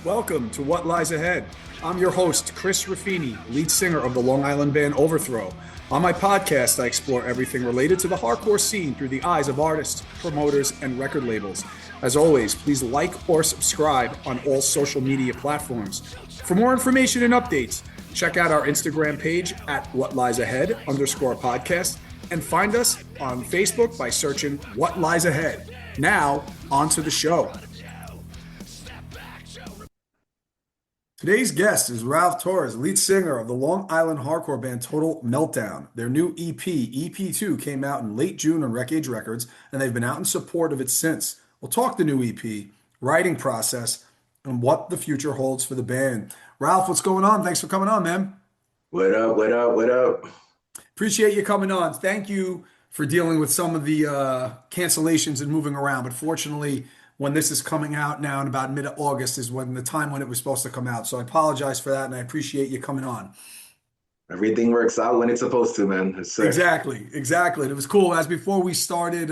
Welcome to What Lies Ahead. I'm your host, Chris Raffini, lead singer of the Long Island band Overthrow. On my podcast, I explore everything related to the hardcore scene through the eyes of artists, promoters, and record labels. As always, please like or subscribe on all social media platforms. For more information and updates, check out our Instagram page at What Lies Ahead _podcast and find us on Facebook by searching What Lies Ahead. Now, on to the show. Today's guest is Ralph Torres, lead singer of the Long Island hardcore band Total Meltdown. Their new EP2, came out in late June on Wreck Age Records, and they've been out in support of it since. We'll talk the new EP, writing process, and what the future holds for the band. Ralph, what's going on? Thanks for coming on, man. What up, what up, what up? Appreciate you coming on. Thank you for dealing with some of the cancellations and moving around. But fortunately, when this is coming out now in about mid-August is when the time when it was supposed to come out. So I apologize for that, and I appreciate you coming on. Everything works out when it's supposed to, man. Yes, sir. Exactly. And it was cool. As before we started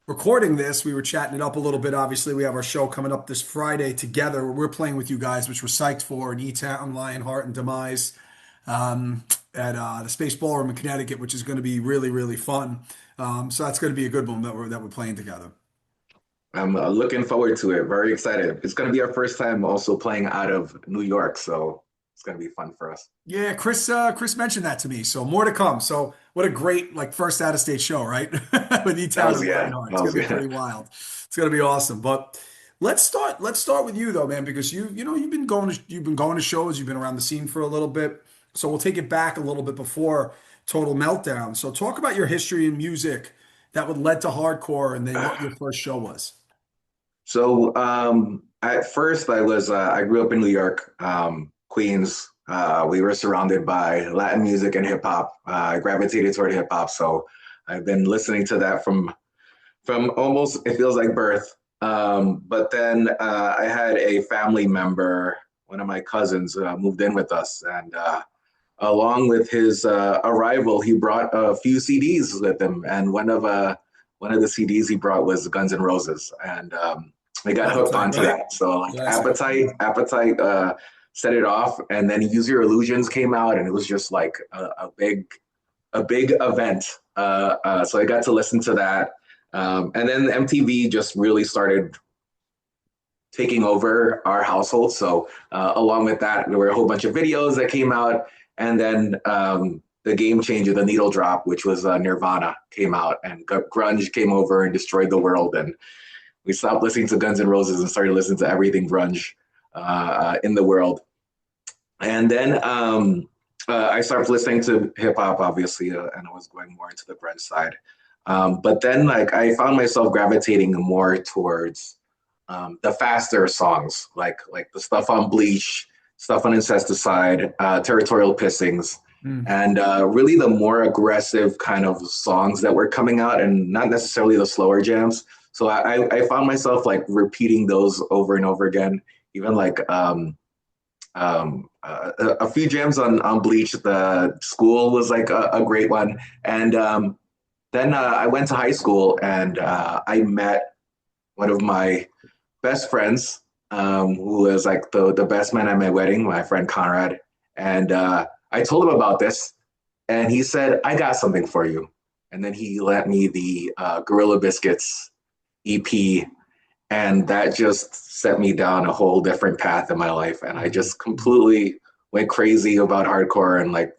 recording this, we were chatting it up a little bit. Obviously, we have our show coming up this Friday together. We're playing with you guys, which we're psyched for, in E-Town, Lionheart, and Demise at the Space Ballroom in Connecticut, which is going to be really, really fun. So that's going to be a good one that we're playing together. I'm looking forward to it. Very excited. It's going to be our first time also playing out of New York, so it's going to be fun for us. Yeah, Chris mentioned that to me. So more to come. So what a great first out of state show, right? With E-Town and Lionheart. It's going to be pretty wild. It's going to be awesome. But let's start with you though, man, because you've been going to shows, you've been around the scene for a little bit. So we'll take it back a little bit before Total Meltdown. So talk about your history in music that would led to hardcore, and then what your first show was. So at first I grew up in New York, Queens. We were surrounded by Latin music and hip hop. I gravitated toward hip hop, so I've been listening to that from almost, it feels like birth. But then I had a family member, one of my cousins, moved in with us, and along with his arrival, he brought a few CDs with him, and one of the CDs he brought was Guns N' Roses, and I got hooked onto that. So Appetite set it off, and then Use Your Illusions came out, and it was just like a big event. So I got to listen to that, and then MTV just really started taking over our household. So along with that, there were a whole bunch of videos that came out, and then the game changer, the needle drop, which was Nirvana, came out, and grunge came over and destroyed the world. And we stopped listening to Guns N' Roses and started listening to everything grunge in the world. And then I started listening to hip hop, obviously, and I was going more into the grunge side. But then I found myself gravitating more towards the faster songs, like the stuff on Bleach, stuff on Incesticide, Territorial Pissings. And really the more aggressive kind of songs that were coming out, and not necessarily the slower jams. So I found myself repeating those over and over again. Even a few jams on Bleach. The School was a great one. And then I went to high school, and I met one of my best friends, who was the best man at my wedding, my friend Conrad. And I told him about this, and he said, "I got something for you." And then he lent me the Gorilla Biscuits EP, and that just set me down a whole different path in my life. And I just completely went crazy about hardcore, and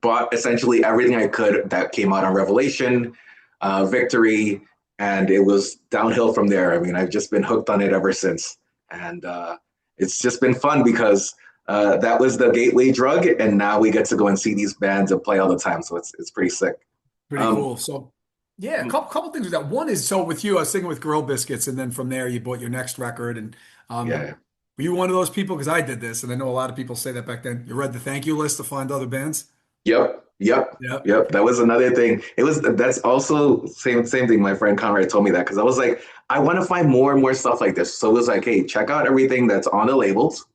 bought essentially everything I could that came out on Revelation, Victory, and it was downhill from there. I mean, I've just been hooked on it ever since. And it's just been fun because that was the gateway drug, and now we get to go and see these bands and play all the time. So it's pretty sick. Pretty cool. So yeah, a couple things with that. One is, so with you, I was singing with Gorilla Biscuits, and then from there you bought your next record. And were you one of those people? Because I did this, and I know a lot of people say that back then. You read the thank you list to find other bands. Yep. That was another thing. That's also same thing. My friend Conrad told me that, because I was like, I want to find more and more stuff like this. So it was like, hey, check out everything that's on the labels.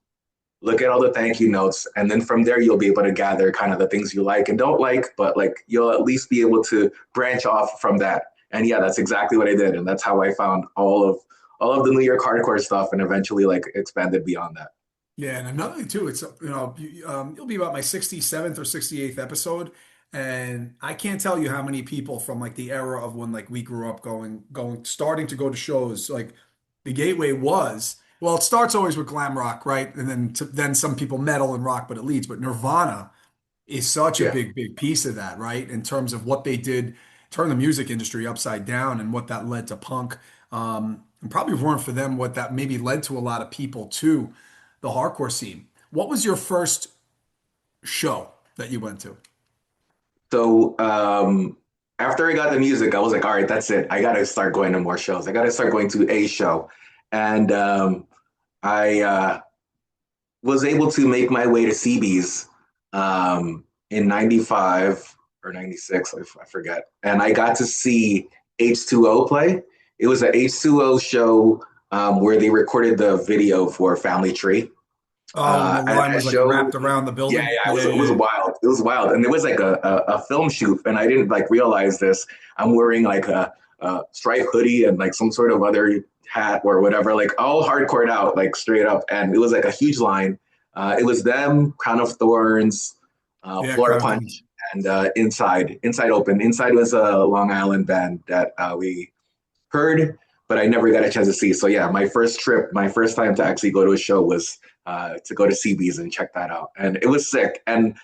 Look at all the thank you notes, and then from there you'll be able to gather kind of the things you like and don't like, but you'll at least be able to branch off from that. And yeah, that's exactly what I did, and that's how I found all all of the New York hardcore stuff, and eventually like expanded beyond that. Yeah, and another thing too, it's you'll be about my 67th or 68th episode, and I can't tell you how many people from like the era of when like we grew up starting to go to shows. Like the gateway was, well, it starts always with glam rock, right? And then some people metal and rock, but it leads. But Nirvana is such a Yeah. big piece of that, right? In terms of what they did, turn the music industry upside down and what that led to punk. And probably weren't for them what that maybe led to a lot of people to the hardcore scene. What was your first show that you went to? So after I got the music, I was like, all right, that's it. I got to start going to more shows. I got to start going to a show. And I was able to make my way to CB's in 95 or 96, I forget. And I got to see H2O play. It was an H2O show where they recorded the video for Family Tree. Oh, when the At line that was like show, wrapped around the yeah, building? yeah, Yeah, it was yeah, wild. It was wild, and there was like a film shoot, and I didn't like realize this. I'm wearing like a striped hoodie and like some sort of other hat or whatever, like all hardcored out, like straight up, and it was like a huge line. It was them, Crown of Thorns, yeah. Floor Crown Thorns. Punch, and Inside Open. Inside was a Long Island band that we heard, but I never got a chance to see. So yeah, my first trip, my first time to actually go to a show was to go to CB's and check that out, and it was sick. And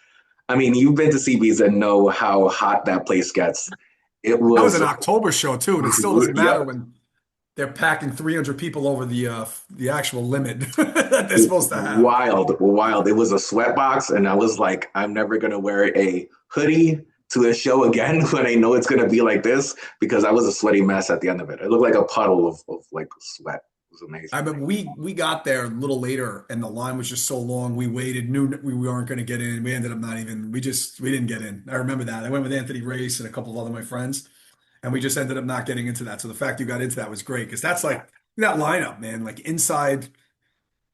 I mean, you've been to CB's and know how hot that place gets. It That was was, an October show too, and it still doesn't matter yep, when they're packing 300 people over the actual limit that they're supposed to have. wild, wild. It was a sweatbox, and I was like, I'm never gonna wear a hoodie to a show again when I know it's gonna be like this because I was a sweaty mess at the end of it. It looked like a puddle of like sweat. It was I amazing. mean, we got there a little later, and the line was just so long. We waited, knew we weren't going to get in. We ended up not even. We didn't get in. I remember that. I went with Anthony Race and a couple of other my friends, and we just ended up not getting into that. So the fact you got into that was great because that's like that lineup, man. Like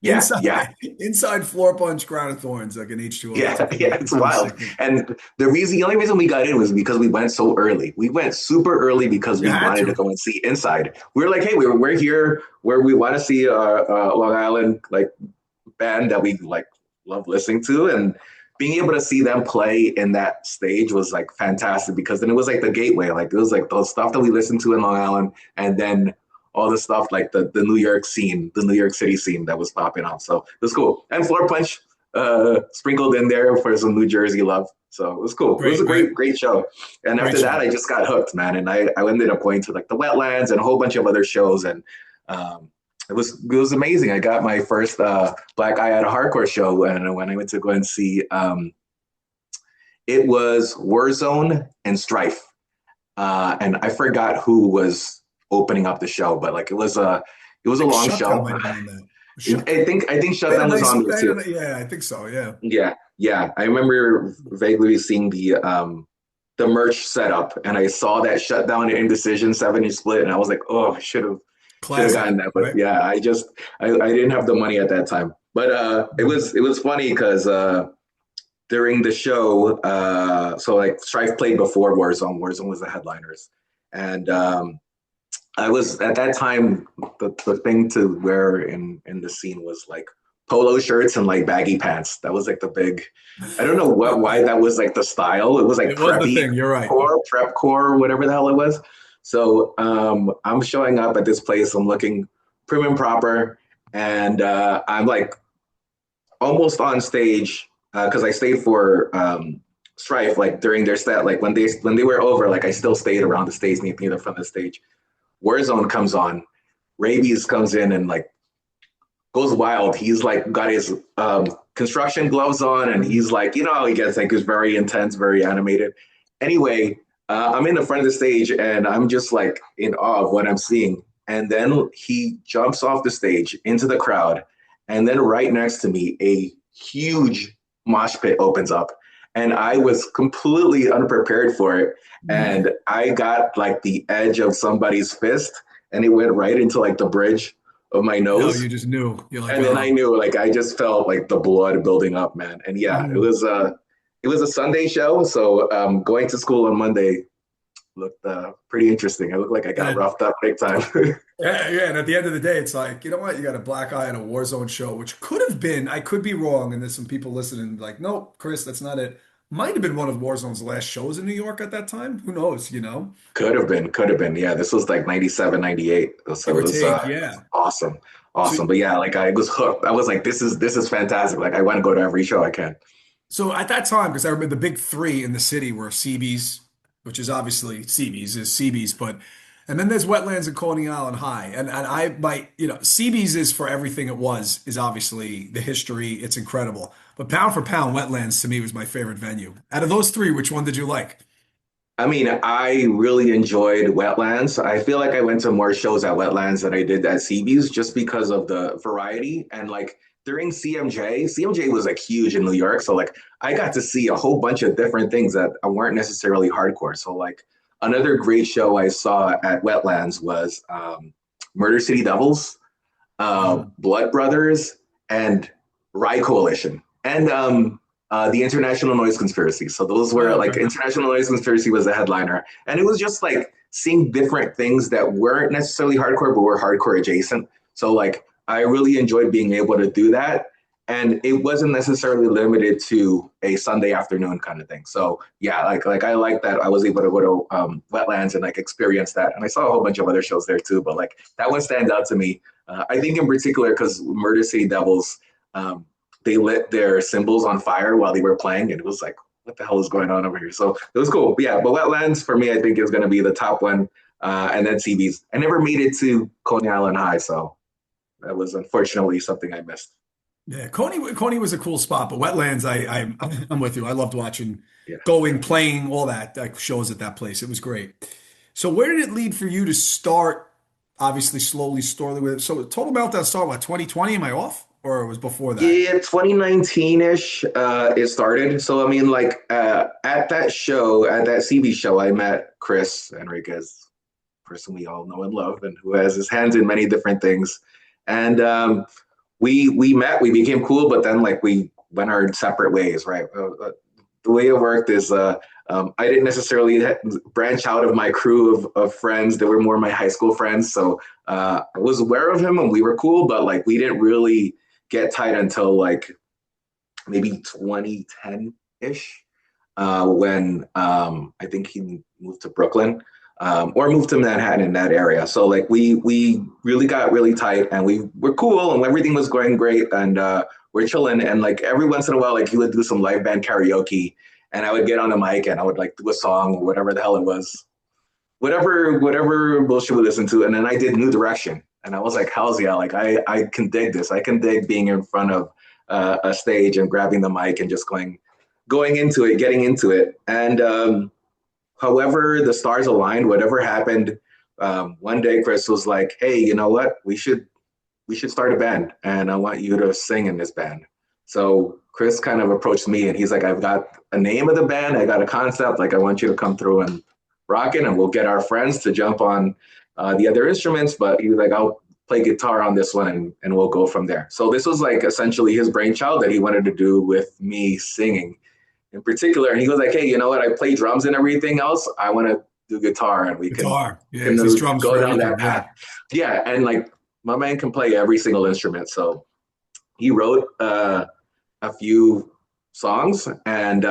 Yeah, yeah. inside floor punch, crown of thorns, like an H2O. Yeah, yeah, It's it's a pretty wild. sick thing. And the only reason we got in was because we went so early. We went super early because You we had wanted to to. go and see Inside. We were like, hey, we're here where we want to see a Long Island like band that we like love listening to, and being able to see them play in that stage was like fantastic because then it was like the gateway. Like it was like the stuff that we listened to in Long Island, and then all the stuff like the New York scene, the New York City scene that was popping up. So it was cool. And Floor Punch sprinkled in there for some New Jersey love. So it was cool. It was Great, a great, great show. And great after that, show. I just got hooked, man. And I ended up going to like the Wetlands and a whole bunch of other shows. And it was amazing. I got my first Black Eye at a Hardcore show, and when I went to go and see, it was Warzone and Strife, and I forgot who was opening up the show, but like it was a I think long Shutdown show. might have been on that. I Shutdown. think They had a Shutdown was nice, on there too. yeah, I think so. Yeah. Yeah, yeah. I remember vaguely seeing the merch setup, and I saw that Shutdown and Indecision 7-inch split, and I was like, oh, I should have Classic, gotten that, but right? yeah, I didn't have the money at that time. But it was funny because during the show, so like Strife played before Warzone. Warzone was the headliners, and I was at that time the thing to wear in the scene was like polo shirts and like baggy pants. That was like the big. I don't know why that was like the style. It was like It was the preppy thing. You're right. prep core, whatever the hell it was. So I'm showing up at this place. I'm looking prim and proper, and I'm like almost on stage because I stayed for Strife like during their set. Like when they were over, like I still stayed around the stage near the front of the stage. Warzone comes on, Rabies comes in and like goes wild. He's like got his construction gloves on, and he's like, how he gets like he's very intense, very animated. Anyway, I'm in the front of the stage, and I'm just like in awe of what I'm seeing. And then he jumps off the stage into the crowd, and then right next to me, a huge mosh pit opens up, and I was completely unprepared for it. And I got like the edge of somebody's fist, and it went right into like the bridge of my No, nose. you just knew. You're like, And then I oh. knew, like, I just felt like the blood building up, man. And yeah, it Mhm. was a Sunday show. So going to school on Monday, looked pretty interesting. I looked like I got And roughed up big time. yeah, and at the end of the day, it's like, you know what? You got a black eye on a Warzone show, which could have been, I could be wrong, and there's some people listening like, nope, Chris, that's not it. Might have been one of Warzone's last shows in New York at that time. Who knows, you know? Could have been, could have been. Yeah, this was like 97, 98. So Give or it was take, yeah. awesome. So Awesome. But yeah, like I was hooked. I was like, this is fantastic. Like I want to go to every show I can. So at that time, because I remember the big three in the city were CB's, which is obviously CB's, but and then there's Wetlands and Coney Island High. And I might, CB's is for everything it was, is obviously the history. It's incredible. But pound for pound, Wetlands to me was my favorite venue. Out of those three, which one did you like? I mean, I really enjoyed Wetlands. I feel like I went to more shows at Wetlands than I did at CB's just because of the variety. And like during CMJ was like huge in New York. So like I got to see a whole bunch of different things that weren't necessarily hardcore. So like another great show I saw at Wetlands was Murder City Devils, Mm. Blood Brothers, and Rye Coalition. And the International Noise Conspiracy. So those were Oh, like okay. International Noise Conspiracy was the headliner, and it was just like seeing different things that weren't necessarily hardcore, but were hardcore adjacent. So like I really enjoyed being able to do that, and it wasn't necessarily limited to a Sunday afternoon kind of thing. So yeah, like I like that I was able to go to Wetlands and like experience that, and I saw a whole bunch of other shows there too. But like that one stands out to me. I think in particular because Murder City Devils. They lit their cymbals on fire while they were playing, and it was like, what the hell is going on over here? So it was cool. But yeah, but Wetlands for me, I think is going to be the top one, and then CB's. I never made it to Coney Island High, so that was unfortunately something I missed. Yeah, Coney was a cool spot, but Wetlands, I'm with you. I loved watching, Yeah. going, playing, all that, like shows at that place. It was great. So where did it lead for you to start? Obviously, slowly with it. So Total Meltdown started what, 2020? Am I off, or it was before that? Yeah, 2019-ish, it started. So I mean, like at that show, at that CB show, I met Chris Enriquez, person we all know and love, and who has his hands in many different things. And we met, we became cool, but then like we went our separate ways, right? The way it worked is I didn't necessarily branch out of my crew of friends. They were more my high school friends. So I was aware of him and we were cool, but like we didn't really get tight until like maybe 2010-ish when I think he moved to Brooklyn or moved to Manhattan in that area. So like we really got really tight and we were cool and everything was going great and we're chilling and like every once in a while like he would do some live band karaoke and I would get on the mic and I would like do a song or whatever the hell it was, whatever bullshit we listened to, and then I did New Direction and I was like, hell's yeah, like I can dig this. I can dig being in front of a stage and grabbing the mic and just going into it, getting into it, and however the stars aligned, whatever happened, one day Chris was like, hey, you know what, we should start a band and I want you to sing in this band. So Chris kind of approached me and he's like, I've got a name of the band, I got a concept, like I want you to come through and rock it and we'll get our friends to jump on the other instruments, but he was like, I'll play guitar on this one and we'll go from there. So this was like essentially his brainchild that he wanted to do with me singing in particular. And he was like, hey, you know what? I play drums and everything else. I want to do guitar and we can, Guitar. Yeah, because there's drums go for down that everything. Yeah. path. Yeah. And like my man can play every single instrument. So he wrote a few songs and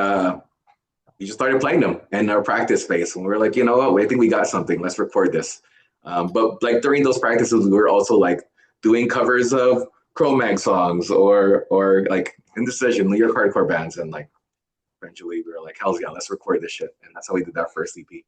we just started playing them in our practice space. And we were like, you know what? I think we got something. Let's record this. But like during those practices, we were also like doing covers of Cro-Mag songs or like Indecision, New York hardcore bands. And like eventually we were like, hell's yeah, let's record this shit. And that's how we did that first EP.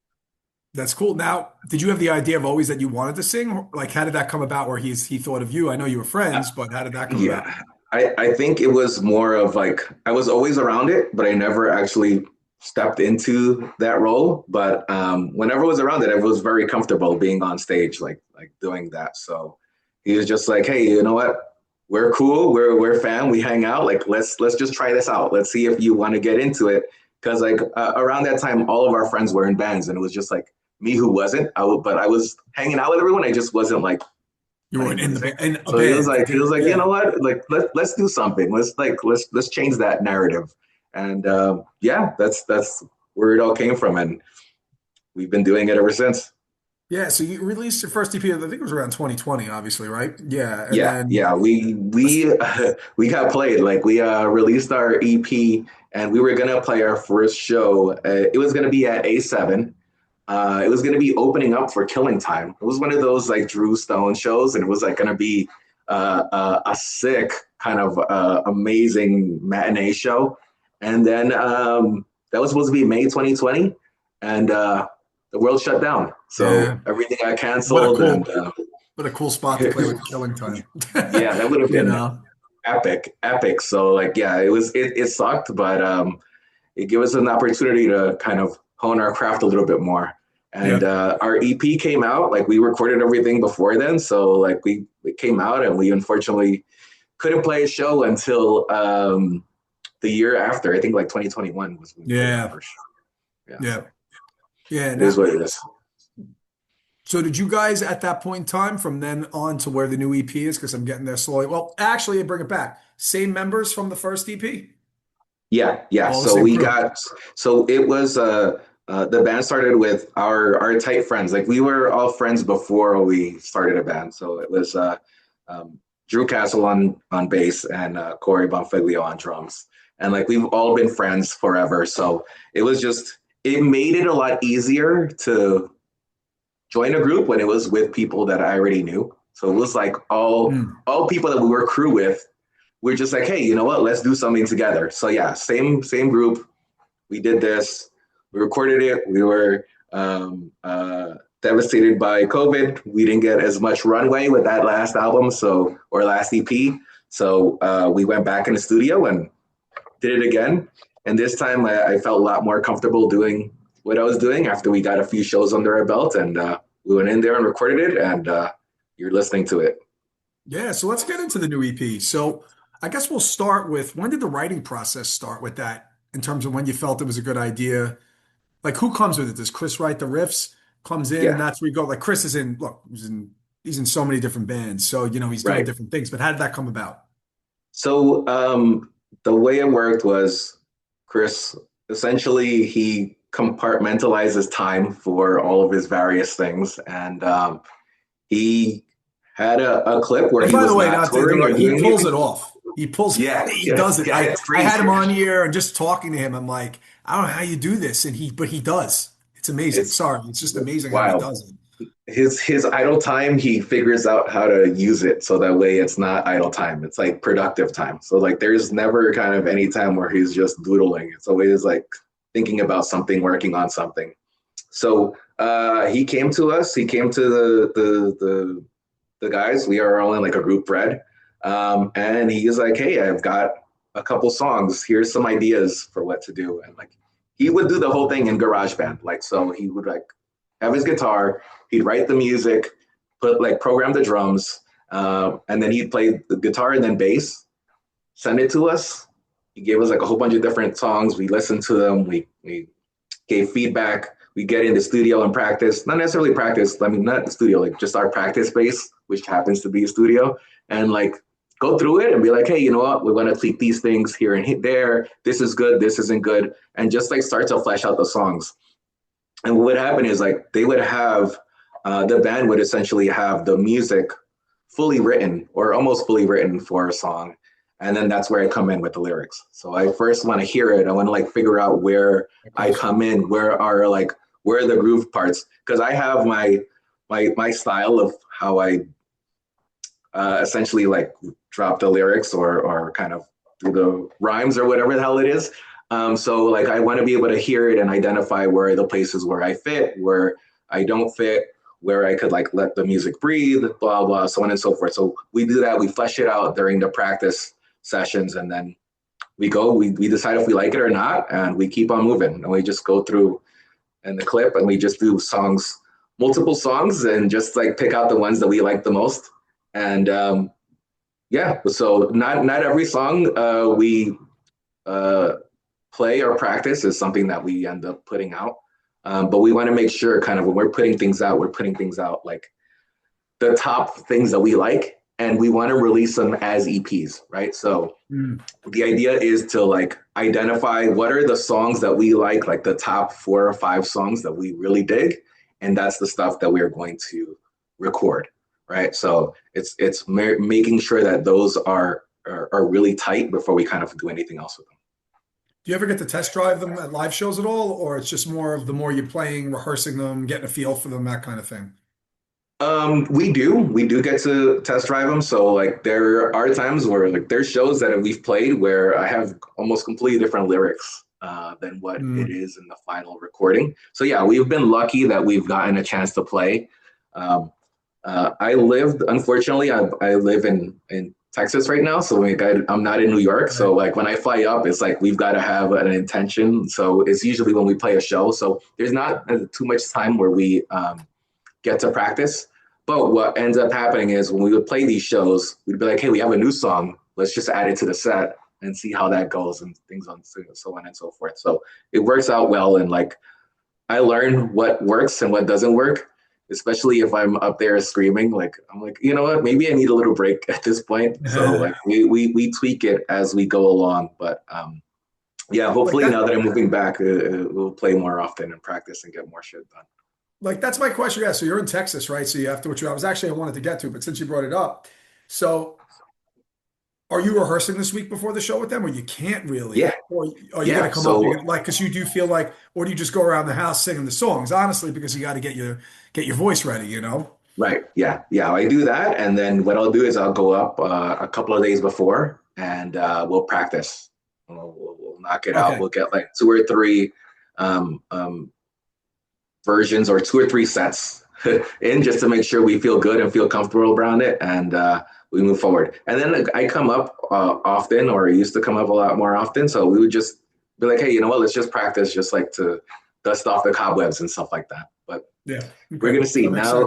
That's cool. Now, did you have the idea of always that you wanted to sing? Like, how did that come about where he thought of you? I know you were friends, but how did that come about? Yeah, I think it was more of like I was always around it, but I never actually stepped into that role. But whenever I was around it, I was very comfortable being on stage, like doing that. So he was just like, hey, you know what? We're cool. We're fam. We hang out. Like let's just try this out. Let's see if you want to get into it. Because like around that time, all of our friends were in bands, and it was just like me who wasn't. But I was hanging out with everyone. I just wasn't like You weren't playing in music. in a So band. he was like, you Yeah. know what? Like let's do something. Let's change that narrative. And yeah, that's where it all came from. And we've been doing it ever since. Yeah, so you released your first EP, I think it was around 2020, obviously, right? Yeah, and Yeah, then yeah, we got played. Like we released our EP, and we were gonna play our first show. It was gonna be at A7. It was gonna be opening up for Killing Time. It was one of those like Drew Stone shows, and it was like gonna be a sick kind of amazing matinee show. And then that was supposed to be May 2020, and the world shut down. So yeah, everything got what a canceled, and cool what a cool spot to play with Killing Time. yeah, that would have You been know. epic, epic. So like, yeah, it sucked, but it gave us an opportunity to kind of hone our craft a little bit more. And Yeah. our EP came out, like we recorded everything before then. So like it came out, and we unfortunately couldn't play a show until the year after. I think like 2021 was when we played our Yeah. first show. Yeah, Yeah. so Yeah. it is Now, what it is. so did you guys at that point in time, from then on to where the new EP is? Because I'm getting there slowly. Well, actually, I bring it back. Same members from the first EP? Yeah, yeah. All the So same we crew. got so it was the band started with our tight friends. Like we were all friends before we started a band. So it was Drew Castle on bass and Corey Bonfiglio on drums. And like we've all been friends forever. So it was just it made it a lot easier to join a group when it was with people that I already knew. So it was like Hmm. all people that we were crew with, we're just like, hey, you know what? Let's do something together. So yeah, same group. We did this. We recorded it. We were devastated by COVID. We didn't get as much runway with that last album, so or last EP. So we went back in the studio and did it again. And this time, I felt a lot more comfortable doing what I was doing after we got a few shows under our belt, and we went in there and recorded it. And you're listening to it. Yeah, so let's get into the new EP. So I guess we'll start with, when did the writing process start with that in terms of when you felt it was a good idea? Like, who comes with it? Does Chris write the riffs, comes in, and Yeah, that's where you go? Like, Chris is in, look, he's in so many different bands. So, he's doing right. different things. But how did that come about? So the way it worked was Chris essentially he compartmentalizes time for all of his various things, and he had a clip where And he by the was way, not not to touring or interrupt, he doing pulls anything. it off. He pulls, Yeah, he yeah, does it. yeah. I It's I had crazy. him on here and just talking to him, I'm like, I don't know how you do this, but he does. It's amazing. It's Sorry, it's just amazing how he wild. does it. His idle time, he figures out how to use it so that way it's not idle time. It's like productive time. So like there's never kind of any time where he's just doodling. It's always like thinking about something, working on something. So he came to us. He came to the guys. We are all in like a group thread, and he's like, "Hey, I've got a couple songs. Here's some ideas for what to do." And like he would do the whole thing in GarageBand. Like so, he would like have his guitar. He'd write the music, program the drums, and then he'd play the guitar and then bass. Send it to us. He gave us like a whole bunch of different songs. We listened to them. We gave feedback. We get in the studio and practice, not necessarily practice. I mean, not the studio, like just our practice space, which happens to be a studio, and like go through it and be like, hey, you know what? We want to tweak these things here and there. This is good. This isn't good, and just like start to flesh out the songs. And what would happen is like they would have the band would essentially have the music fully written or almost fully written for a song, and then that's where I come in with the lyrics. So I first want to hear it. I want to like figure out where Of I course. come in, where are the groove parts, because I have my style of how I essentially like drop the lyrics or kind of do the rhymes or whatever the hell it is. So like I want to be able to hear it and identify where are the places where I fit, where I don't fit, where I could like let the music breathe, blah blah, so on and so forth. So we do that. We flesh it out during the practice sessions, and then we decide if we like it or not, and we keep on moving. And we just go through in the clip, and we just do songs, multiple songs, and just like pick out the ones that we like the most. And yeah, so not every song we uh, play or practice is something that we end up putting out. But we want to make sure kind of when we're putting things out like the top things that we like and we want to release them as EPs, right? So the idea is to like identify what are the songs that we like the top 4 or 5 songs that we really dig, and that's the stuff that we are going to record, right? So it's making sure that those are really tight before we kind of do anything else with them. Do you ever get to test drive them at live shows at all, or it's just more of the more you're playing, rehearsing them, getting a feel for them, that kind of thing? We do get to test drive them. So like there are times where like there's shows that we've played where I have almost completely different lyrics than what it is in the final recording. So yeah, we've been lucky that we've gotten a chance to play. Unfortunately, I live in Texas right now, so like I'm not in New York. So like when I fly up, it's like we've got to have an intention. So it's usually when we play a show. So there's not too much time where we get to practice. But what ends up happening is when we would play these shows, we'd be like, hey, we have a new song. Let's just add it to the set and see how that goes and things on so on and so forth. So it works out well. And like I learn what works and what doesn't work, especially if I'm up there screaming. Like I'm like, you know what, maybe I need a little break at this point. So like we tweak it as we go along. But yeah, hopefully now that I'm moving back, we'll play more often and practice and get more shit done. Like that's my question. Yeah, so you're in Texas, right? So you have to, which I was actually I wanted to get to, but since you brought it up, so are you rehearsing this week before the show with them, or you can't really? Yeah. Or are you Yeah. gonna come up like because you do feel like, or do you just go around the house singing the songs? Honestly, because you got to get your voice ready, you know? Right. Yeah. Yeah. I do that. And then what I'll do is I'll go up a couple of days before and we'll practice. We'll knock it out. Okay. We'll get like 2 or 3 versions or 2 or 3 sets in just to make sure we feel good and feel comfortable around it. And we move forward. And then I come up often, or I used to come up a lot more often. So we would just be like, hey, you know what? Let's just practice just like to dust off the cobwebs and stuff like that. But yeah, we're going to see now.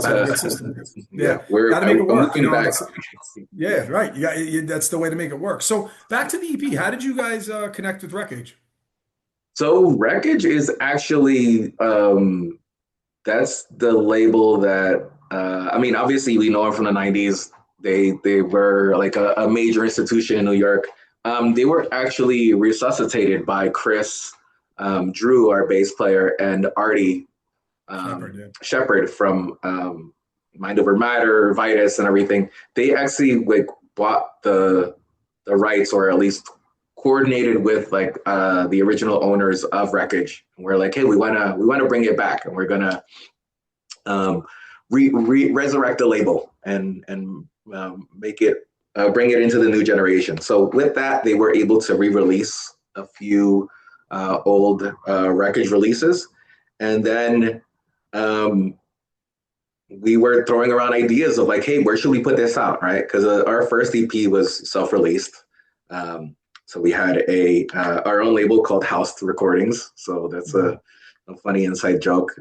Yeah, we're got to make it work. moving back. Yeah, right. That's the way to make it work. So back to the EP. How did you guys connect with Wreckage? So Wreckage is actually that's the label that I mean, obviously we know them from the '90s. They were like a major institution in New York. They were actually resuscitated by Chris, Drew, our bass player, and Artie Shepherd from Mind Over Matter, Vitus, and everything. They actually like bought the rights, or at least coordinated with like the original owners of Wreckage. And we're like, hey, we wanna bring it back, and we're gonna resurrect the label and make it bring it into the new generation. So with that, they were able to re-release a few old Wreckage releases, and then we were throwing around ideas of like, hey, where should we put this out, right? Because our first EP was self-released. So we had our own label called House Recordings. So that's a funny inside joke.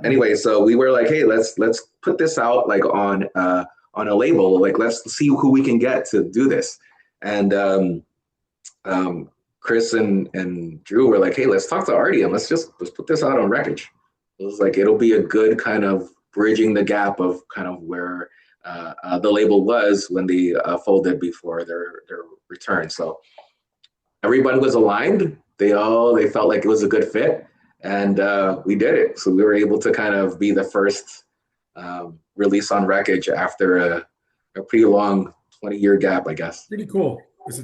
Anyway, so we were like, hey, let's put this out like on a label. Like, let's see who we can get to do this. And Chris and Drew were like, hey, let's talk to Artie and let's put this out on Wreckage. It was like, it'll be a good kind of bridging the gap of kind of where the label was when they folded before their return. So everybody was aligned. They felt like it was a good fit, and we did it. So we were able to kind of be the first release on Wreckage after a pretty long 20-year gap, I guess. Pretty cool. Because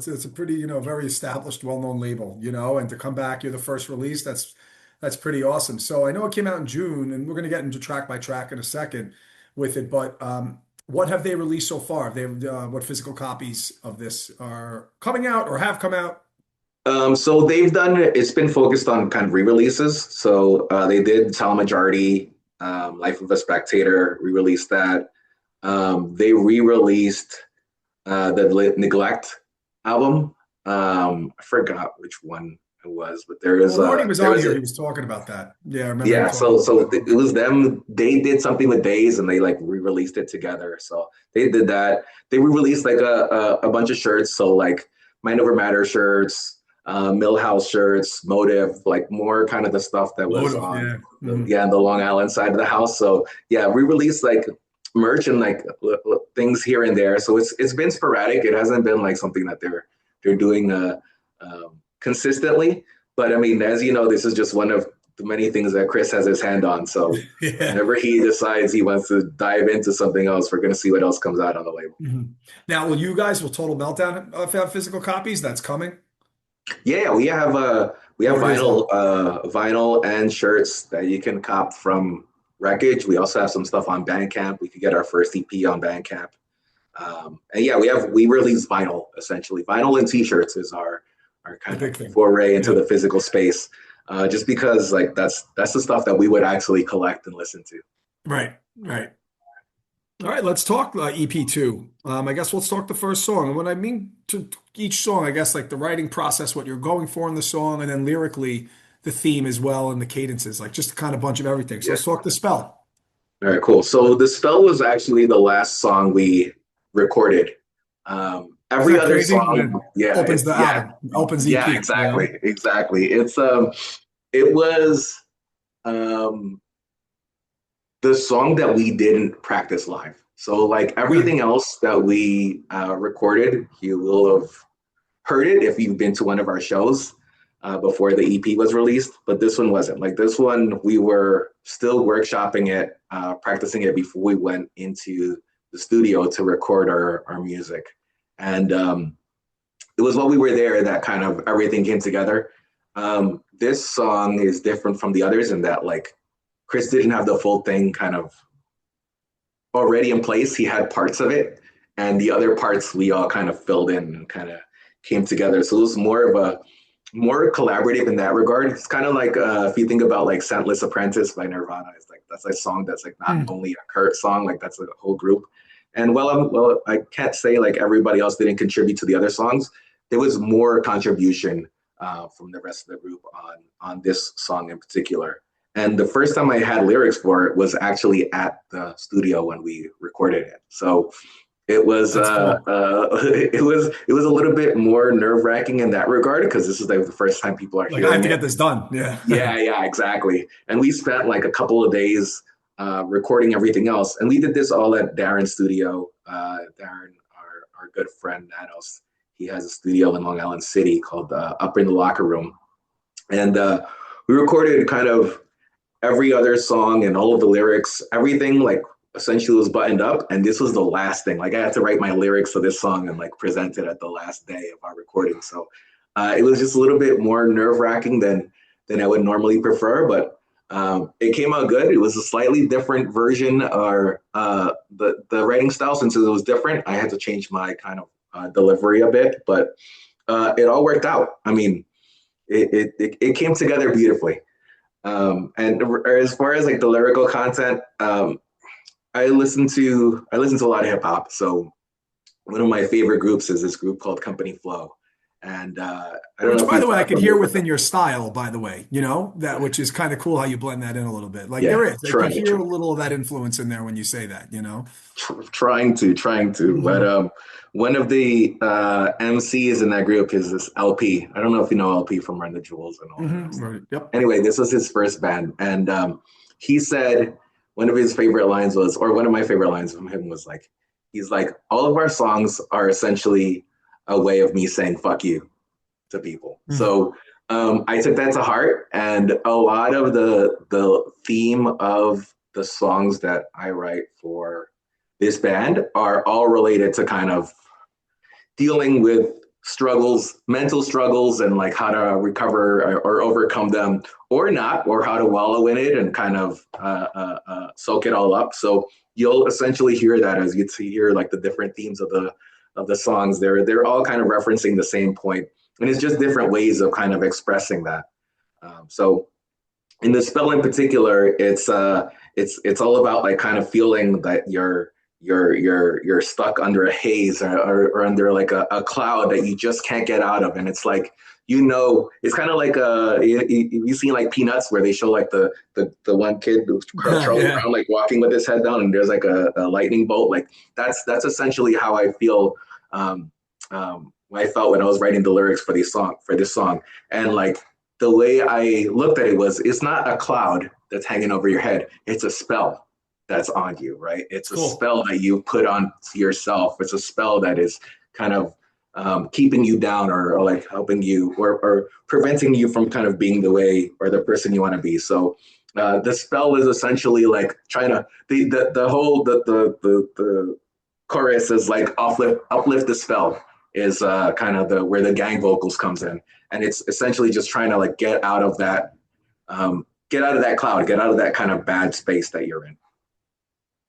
it's a pretty, very established, well-known label, and to come back, you're the first release. That's pretty awesome. So I know it came out in June, and we're going to get into track by track in a second with it. But what have they released so far? What physical copies of this are coming out or have come out? So it's been focused on kind of re-releases. So they did Tell Majority, Life of a Spectator, re-released that. They re-released the Neglect album. I forgot which one it was, but there is Marty was on here. He was talking about that. Yeah, I remember. Yeah, so it was them. They did something with Days, and they like re-released it together. So they did that. They re-released like a bunch of shirts. So like Mind Over Matter shirts, Millhouse shirts, Motive, like more kind of the stuff that was on the Long Island side of the house. So yeah, re-released like merch and like things here and there. So it's been sporadic. It hasn't been like something that they're doing consistently. But I mean, as you know, this is just one of the many things that Chris has his hand on. So Yeah. whenever he decides he wants to dive into something else, we're going to see what else comes out on the label. Mhm. Now, will Total Meltdown have physical copies? That's coming. Yeah, we have What is that? vinyl and shirts that you can cop from Wreckage. We also have some stuff on Bandcamp. We could get our first EP on Bandcamp. And yeah, we release vinyl essentially. Vinyl and t-shirts is our The kind of big thing. foray into Yeah. the physical space. Just because like that's the stuff that we would actually collect and listen to. Right. Right. All right, let's talk EP2. I guess let's talk the first song. And what I mean to each song, I guess like the writing process, what you're going for in the song, and then lyrically the theme as well and the cadences, like just a kind of bunch of everything. So Yeah. let's talk the spell. All right, cool. So the spell was actually the last song we recorded. Isn't Every that other crazy? When it song, yeah, opens the album, opens yeah, EP, you know? exactly, exactly. It was the song that we didn't practice live. So like Right. everything else that we recorded, you will have heard it if you've been to one of our shows before the EP was released. But this one wasn't. Like this one, we were still workshopping it, practicing it before we went into the studio to record our music. And it was while we were there that kind of everything came together. This song is different from the others in that like Chris didn't have the full thing kind of already in place. He had parts of it, and the other parts we all kind of filled in and kind of came together. So it was more collaborative in that regard. It's kind of like if you think about like Scentless Apprentice by Nirvana, it's like that's a song that's like not Mm. only a Kurt song, like that's a whole group. And I can't say like everybody else didn't contribute to the other songs. There was more contribution from the rest of the group on this song in particular. And the first time I had lyrics for it was actually at the studio when we recorded it. So it was That's cool. it was a little bit more nerve wracking in that regard because this is like the first time people are Like I have hearing to it. get this done. Yeah. Yeah, exactly. And we spent like a couple of days recording everything else, and we did this all at Darren's studio. Darren, our good friend Nanos, he has a studio in Long Island City called Up in the Locker Room, and we recorded kind of every other song and all of the lyrics, everything like essentially was buttoned up. And this was the last thing. Like I had to write my lyrics for this song and like present it at the last day of our recording. So it was just a little bit more nerve wracking than I would normally prefer, but it came out good. It was a slightly different version, or the writing style, since it was different. I had to change my kind of delivery a bit, but it all worked out. I mean, it came together beautifully. And as far as like the lyrical content, I listen to a lot of hip hop. So one of my favorite groups is this group called Company Flow, and I don't know Which, if by you've the way, I heard could of hear it. within your style, by the way, you know, that which is kind of cool how you blend that in a little bit. Like Yeah, there is, I could trying, hear a little of that influence in there when you say that, you know? trying to. But Mhm. one of the MCs in that group is this LP. I don't know if you know LP from Run the Jewels and all that other stuff. Right. Yep. Anyway, this was his first band, and he said one of his favorite lines was, or one of my favorite lines from him was like, he's like, all of our songs are essentially a way of me saying "fuck you" to people. Mhm. So I took that to heart, and a lot of the theme of the songs that I write for this band are all related to kind of dealing with struggles, mental struggles, and like how to recover or overcome them, or not, or how to wallow in it and kind of soak it all up. So you'll essentially hear that as you hear like the different themes of the songs. They're all kind of referencing the same point, and it's just different ways of kind of expressing that. So in the spell in particular, it's all about like kind of feeling that you're stuck under a haze, or under like a cloud that you just can't get out of. And it's like, you know, it's kind of like you seen like Peanuts where they show like the one kid who's crawling Yeah. around like walking with his head down, and there's like a lightning bolt. Like that's essentially how I feel, when I felt when I was writing the lyrics for this song. And like the way I looked at it was, it's not a cloud that's hanging over your head, it's a spell that's on you, right? It's It's a cool. spell that you put on yourself. It's a spell that is kind of keeping you down, or like helping you, or preventing you from kind of being the way or the person you want to be. So the spell is essentially like trying to the whole the chorus is like uplift the spell is kind of the where the gang vocals comes in, and it's essentially just trying to like get out of that cloud, get out of that kind of bad space that you're in.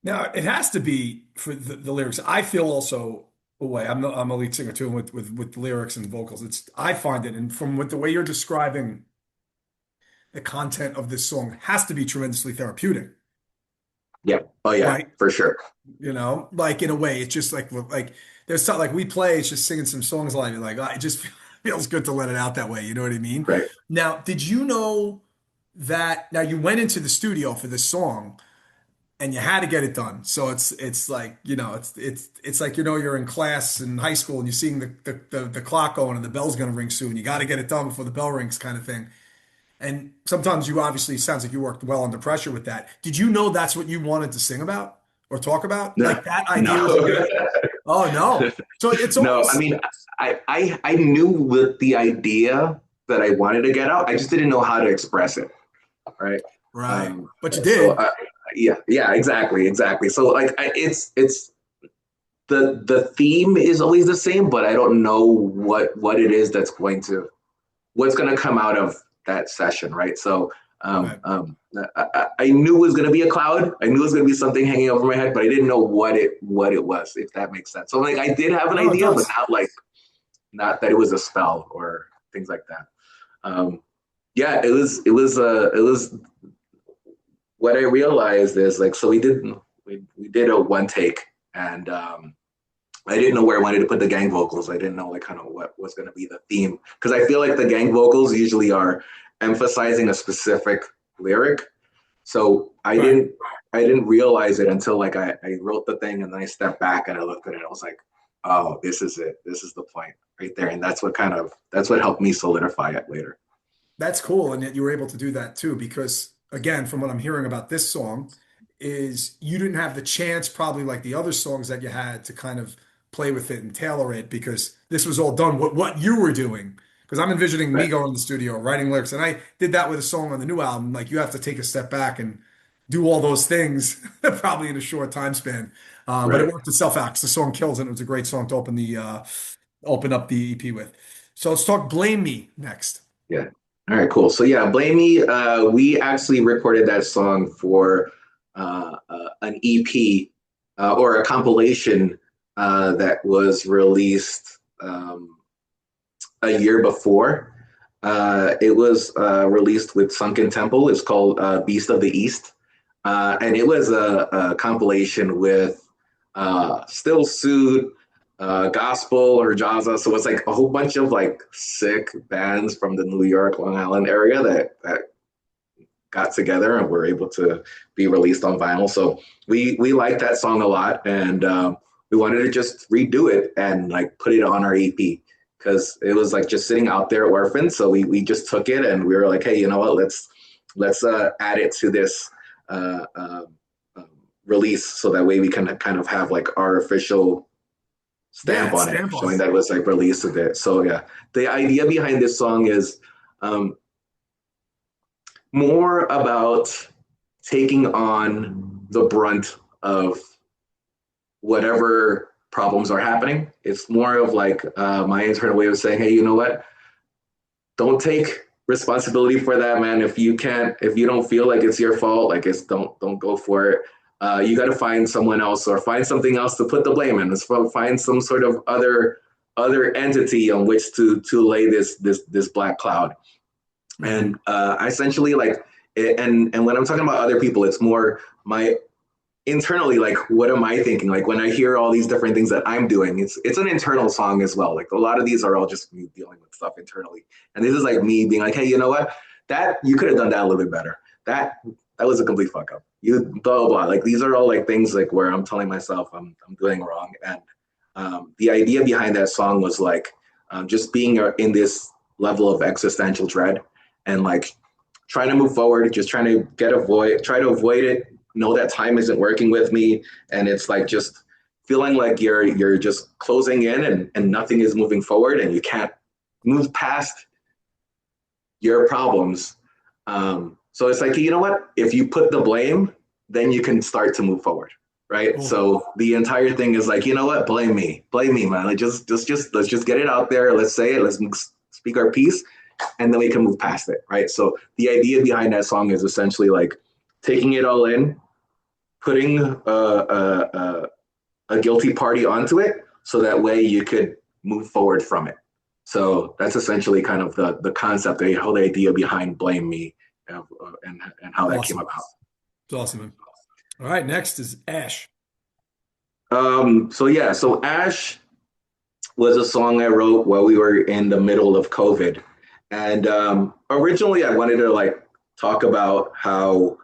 Now, it has to be for the lyrics. I feel also a way. I'm a lead singer too, and with lyrics and vocals. I find it, and from what the way you're describing the content of this song has to be tremendously therapeutic, Yeah. Oh yeah, right? for sure. Like in a way, it's just like there's something like we play, it's just singing some songs live. You're like, oh, it just feels good to let it out that way. You know what I mean? Right. Now, did you know that now you went into the studio for this song and you had to get it done? So it's like, it's like you're in class in high school and you're seeing the clock going and the bell's gonna ring soon. You got to get it done before the bell rings, kind of thing. And sometimes you obviously sounds like you worked well under pressure with that. Did you know that's what you wanted to sing about or talk about? No, Like that idea was in no, your head? Oh no. So it's no. I almost mean, I knew with the idea that I wanted to get out. I just didn't know how to express it. Right. right. Um, But you so did. yeah, yeah, exactly, exactly. So like, it's the theme is always the same, but I don't know what it is that's what's going to come out of that session, right? So Right. I knew it was going to be a cloud. I knew it was going to be something hanging over my head, but I didn't know what it was, if that makes sense. So like I did have an No, it idea, but does. not that it was a spell or things like that. Yeah, it was what I realized is like, so we did a one take, and I didn't know where I wanted to put the gang vocals. I didn't know like kind of what was going to be the theme, because I feel like the gang vocals usually are emphasizing a specific lyric. So Right. I didn't realize it until like I wrote the thing, and then I stepped back and I looked at it. I was like, oh, this is it. This is the point right there, and that's what helped me solidify it later. That's cool. And yet you were able to do that too, because again, from what I'm hearing about this song, is you didn't have the chance, probably like the other songs that you had, to kind of play with it and tailor it because this was all done what you were doing. Because I'm envisioning me Right, going to the studio, writing lyrics, and I did that with a song on the new album. Like you have to take a step back and do all those things probably in a short time span. But it right. worked itself out because the song kills and it was a great song to open up the EP with. So let's talk Blame Me next. Yeah. All right, cool. So yeah, Blame Me, we actually recorded that song for an EP or a compilation that was released a year before. It was released with Sunken Temple. It's called Beast of the East. And it was a compilation with Still Suit, Gospel or Jazza. So it's like a whole bunch of like sick bands from the New York, Long Island area that got together and were able to be released on vinyl. So we liked that song a lot, and we wanted to just redo it and like put it on our EP because it was like just sitting out there orphaned. So we just took it and we were like, hey, you know what? Let's add it to this uh, uh, release so that way we can kind of have like our official Yeah, stamp it's on it, stamp on showing it. that it was like released a bit. So yeah, the idea behind this song is um, more about taking on the brunt of whatever problems are happening. It's more of like my internal way of saying, hey, you know what? Don't take responsibility for that, man. If you don't feel like it's your fault, like it's don't go for it. You got to find someone else or find something else to put the blame in. Let's find some sort of other entity on which to lay this black cloud. Mhm. And I essentially like, and when I'm talking about other people, it's more my internally, like what am I thinking, like when I hear all these different things that I'm doing. It's an internal song as well. Like a lot of these are all just me dealing with stuff internally, and this is like me being like, hey, you know what, that you could have done that a little bit better. That was a complete fuck up, you blah blah blah. Like these are all like things like where I'm telling myself I'm doing wrong. And the idea behind that song was like just being in this level of existential dread and like trying to move forward, just trying to try to avoid it, know that time isn't working with me, and it's like just feeling like you're just closing in and nothing is moving forward, and you can't move past your problems. So it's like, you know what? If you put the blame, then you can start to move forward, right? Cool. So the entire thing is like, you know what? Blame me, man. Like let's just get it out there. Let's say it. Let's speak our piece, and then we can move past it, right? So the idea behind that song is essentially like taking it all in, putting a guilty party onto it, so that way you could move forward from it. So that's essentially kind of the concept, the whole idea behind Blame Me, and how that came Awesome. about. It's awesome, man. All right, next is Ash. So Ash was a song I wrote while we were in the middle of COVID. And originally I wanted to like talk about how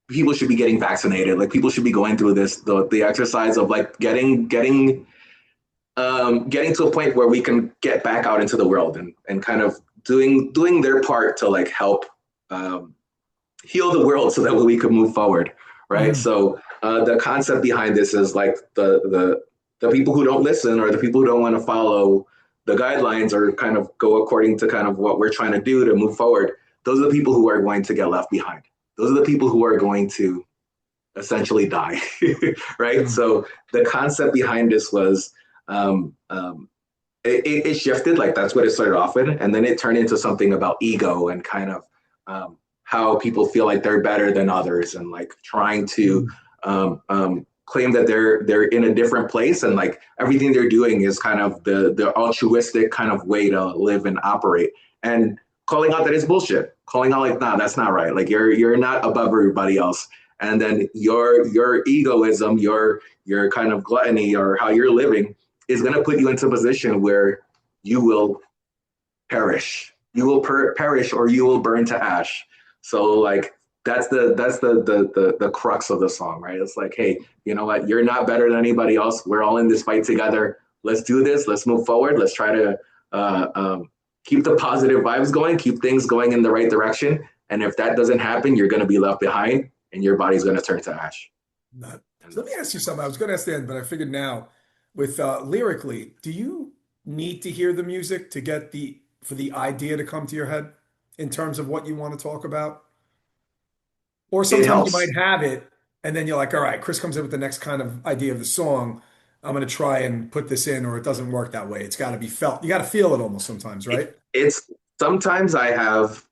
people should be getting vaccinated. Like people should be going through the exercise of like getting to a point where we can get back out into the world and kind of doing their part to like help heal the world so that we could move forward, right? So the concept behind this is like the people who don't listen, or the people who don't want to follow the guidelines or kind of go according to kind of what we're trying to do to move forward. Those are the people who are going to get left behind. Those are the people who are going to essentially die, right? So the concept behind this was it shifted, like that's what it started off with, and then it turned into something about ego and kind of how people feel like they're better than others, and like trying to claim that they're in a different place, and like everything they're doing is kind of the altruistic kind of way to live and operate, and calling out that it's bullshit, calling out like, nah, that's not right, like you're not above everybody else. And then your egoism, your kind of gluttony, or how you're living is going to put you into a position where you will perish. You will perish, or you will burn to ash. So like that's the crux of the song, right? It's like, hey, you know what? You're not better than anybody else. We're all in this fight together. Let's do this. Let's move forward. Let's try to keep the positive vibes going, keep things going in the right direction. And if that doesn't happen, you're going to be left behind, and your body's going to turn to ash. So let me ask you something. I was going to ask the end, but I figured now with lyrically, do you need to hear the music to get for the idea to come to your head in terms of what you want to talk about? Or It sometimes you helps. might have it and then you're like, all right, Chris comes in with the next kind of idea of the song. I'm going to try and put this in, or it doesn't work that way. It's got to be felt. You got to feel it almost sometimes, right? It's sometimes I have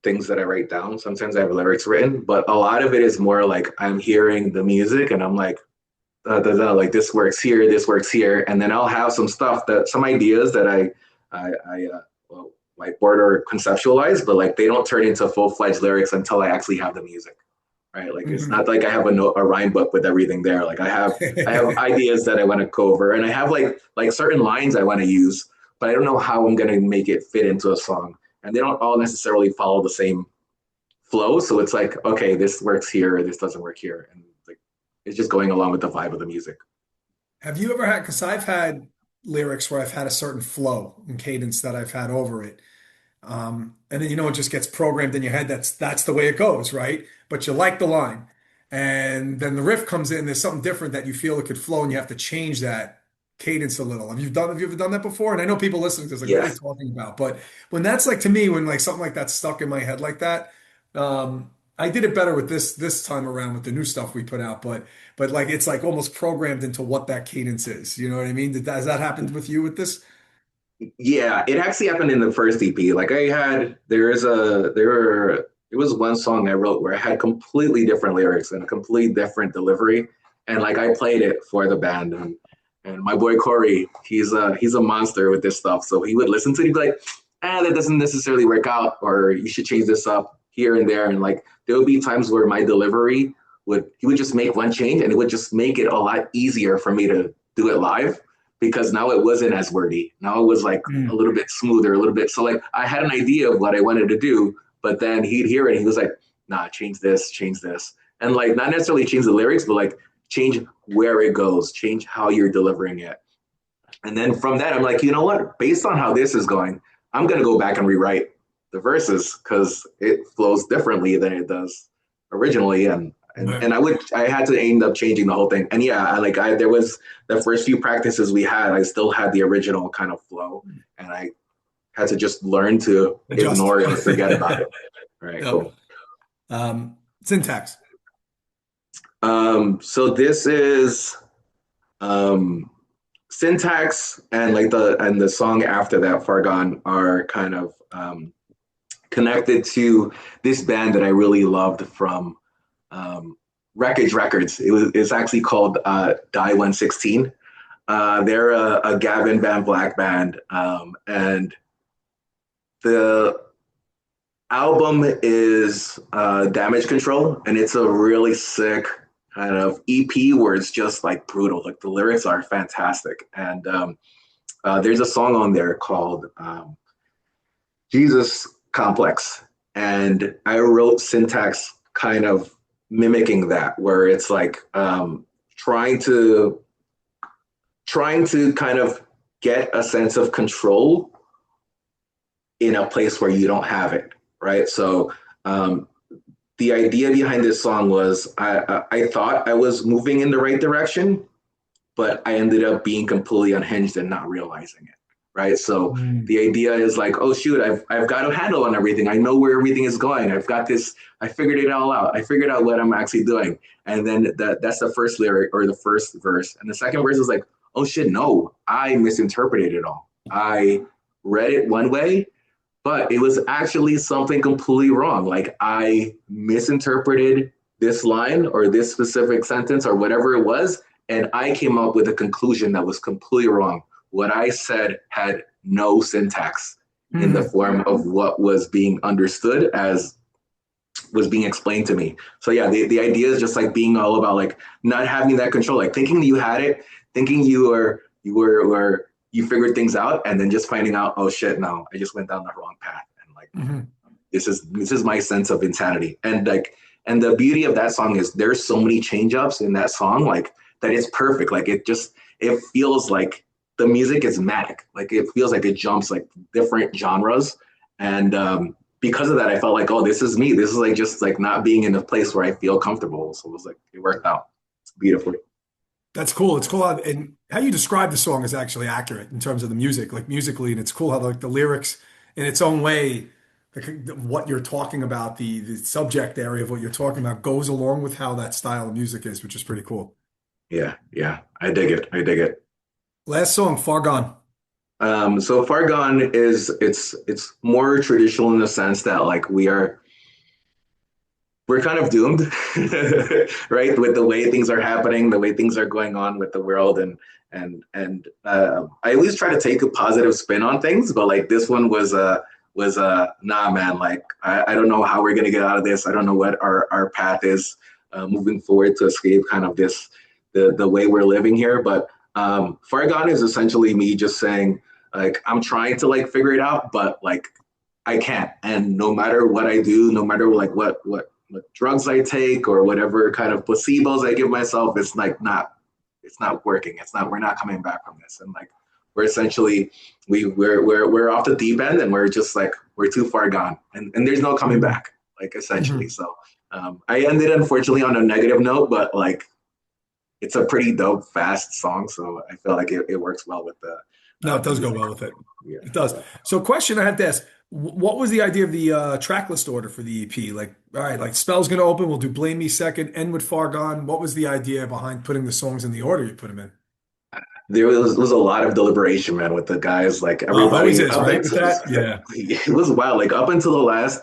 things that I write down. Sometimes I have lyrics written, but a lot of it is more like I'm hearing the music and I'm like, like this works here, this works here, and then I'll have some ideas that well, whiteboard or conceptualize, but like they don't turn into full-fledged lyrics until I actually have the music, right? Like it's not like I have a rhyme book with everything there. Like I have ideas that I want to go over, and I have like certain lines I want to use, but I don't know how I'm gonna make it fit into a song, and they don't all necessarily follow the same flow. So it's like, okay, this works here, this doesn't work here, and like it's just going along with the vibe of the music. Have you ever had, because I've had lyrics where I've had a certain flow and cadence that I've had over it. And then it just gets programmed in your head. That's the way it goes, right? But you like the line. And then the riff comes in, there's something different that you feel it could flow, and you have to change that cadence a little. Have you ever done that before? And I know people listening to this like, what are Yeah, they talking about? But when that's like to me, when like something like that's stuck in my head like that, I did it better with this time around with the new stuff we put out, but like it's like almost programmed into what that cadence is. You know what I mean? Has that happened with you with this? yeah. It actually happened in the first EP. Like there was one song I wrote where I had completely different lyrics and a completely different delivery, and like I played it for the band, and my boy Corey, he's a monster with this stuff. So he would listen to it, he'd be like, that doesn't necessarily work out, or you should change this up here and there. And like there would be times where my delivery he would just make one change, and it would just make it a lot easier for me to do it live, because now it wasn't as wordy. Now it was like a Mm. little bit smoother, a little bit. So like I had an idea of what I wanted to do, but then he'd hear it and he was like, nah, change this, change this. And like not necessarily change the lyrics, but like change where it goes, change how you're delivering it. And then from that, I'm like, you know what? Based on how this is going, I'm gonna go back and rewrite the verses because it flows differently than it does originally, and I had to end up changing the whole thing. And yeah, there was the first few practices we had, I still had the original kind of flow, and I had to just learn to Adjust. ignore it and forget about it. All right, Yep. cool. Syntax. So this is syntax, and the song after that, Far Gone, are kind of connected to this band that I really loved from Wreckage Records. It's actually called Die 116. They're a Gavin Van Black band, and the album is Damage Control, and it's a really sick kind of EP where it's just like brutal. Like the lyrics are fantastic, and there's a song on there called Jesus Complex, and I wrote syntax kind of mimicking that, where it's like trying to kind of get a sense of control in a place where you don't have it, right? So the idea behind this song was I thought I was moving in the right direction, but I ended up being completely unhinged and not realizing it, right? So the idea is like, oh shoot, I've got a handle on everything. I know where everything is going. I've got this. I figured it all out. I figured out what I'm actually doing. And then that's the first lyric or the first verse. And the second verse is like, oh shit, no, I misinterpreted it all. I read it one way, but it was actually something completely wrong. Like I misinterpreted this line or this specific sentence or whatever it was, and I came up with a conclusion that was completely wrong. What I said had no syntax in the form of what was being understood as was being explained to me. So yeah, the idea is just like being all about like not having that control, like thinking you had it, thinking you figured things out, and then just finding out, oh shit, no, I just went down the wrong path. And like this is my sense of insanity. And the beauty of that song is there's so many change ups in that song, like that it's perfect. Like it feels like the music is manic. Like it feels like it jumps like different genres. And because of that, I felt like, oh, this is me. This is like just like not being in a place where I feel comfortable. So it was like, it worked out beautifully. That's cool. It's cool and how you describe the song is actually accurate in terms of the music, like musically, and it's cool how like the lyrics in its own way, like what you're talking about, the subject area of what you're talking about goes along with how that style of music is, which is pretty cool. Yeah, I dig it. I dig it. Last song, Far Gone. So Far Gone it's more traditional in the sense that like we're kind of doomed, right? With the way things are happening, the way things are going on with the world, and I always try to take a positive spin on things, but like this one was nah, man. Like I don't know how we're gonna get out of this. I don't know what our path is moving forward to escape kind of the way we're living here. But Far Gone is essentially me just saying like I'm trying to like figure it out, but like I can't. And no matter what I do, no matter like what drugs I take or whatever kind of placebos I give myself, it's not working. We're not coming back from this. And like we're essentially we're off the deep end, and we're just like we're too far gone, and there's no coming back, like essentially. So I ended unfortunately on a negative note, but like it's a pretty dope fast song, so I feel like it works well with the No, it does go well with it. Yeah. It does. So, question I had to ask: what was the idea of the track list order for the EP? Like, all right, like Spell's gonna open, we'll do Blame Me second, end with Far Gone. What was the idea behind putting the songs in the order you put them in? There was a lot of deliberation, man, with the guys. Like everybody, always is, right? With that, yeah. It was wild. Like up until the last